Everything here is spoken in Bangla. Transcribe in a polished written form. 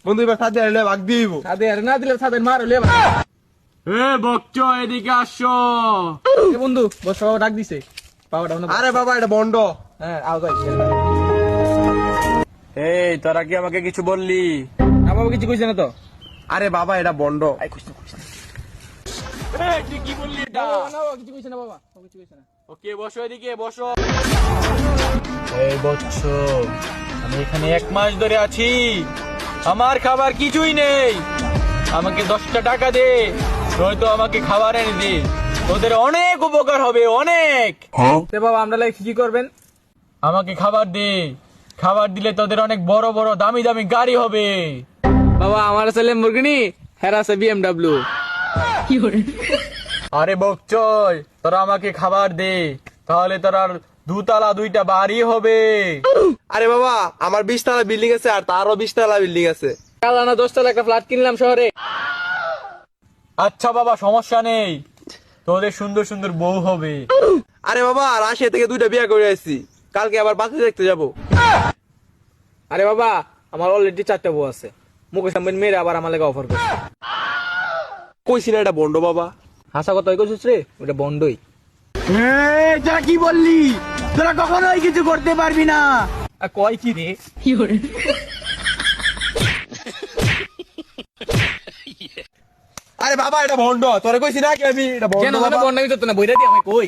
বন্ধু এবার সাথে আইলে ভাগ দিব। সাদে আর না দিলে সাদে মার হলে এ বকচো এদিকে আসো। এ বন্ধু বস বাবা ডাক দিছে বাবাটা মনে আরে বাবা এটা বন্ড। হ্যাঁ আও যাই এই তোরা কি আমাকে কিছু বললি? না বাবা কিছু কইছে না তো আরে বাবা এটা বন্ড। আই কইছ না এই তুই কি বললি এটা? না বাবা কিছু কইছে না বাবা কিছু কইছে না ওকে বসো এদিকে বসো। এই বচ্চো আমি এখানে 1 মাস ধরে আছি, আমার খাবার কিছুই নেই। আমাকে 10টা টাকা দে, নয়তো আমাকে খাবার এনে দে, তোদের অনেক উপকার হবে অনেক। তে বাবা আমরা লাগে কি করবেন? আমাকে খাবার দে, খাবার দিলে তোদের অনেক বড় বড় দামি দামি গাড়ি হবে। বাবা আমার ছেলে মুরগিনি হেরা আছে BMW আরে বকচয় তোরা আমাকে খাবার দে, তাহলে তোর 2 তলা 2টা বাড়ি হবে। আরে বাবা আমার 20 তলা বিল্ডিং আছে আর তারও 20 তলা বিল্ডিং আছে। কাল আনা 10 টাকা একটা ফ্ল্যাট কিনলাম শহরে। আচ্ছা বাবা সমস্যা নেই, তোদের সুন্দর সুন্দর বউ হবে। আরে বাবা রাশিয়া থেকে 2টা বিয়ে করে আসছি, কালকে আবার বাচ্চা দেখতে যাব। আরে বাবা আমার অলরেডি 4টা বউ আছে, মুকেশ আম্বানি মেরে আবার আমার লাগে অফার করছে। কইছি না এটা বন্ড বাবা। হাসা কথা কইছিস রে, ওটা বন্ডই। তোরা কি বললি? তোরা কখনোই কিছু করতে পারবি না। আর কয় কি রে? আরে বাবা এটা বন্ড, তোরে কইছি না কি আমি এটা বন্ড কেন বাবা। বন্ড আমি তো না বইরা দি আমি কই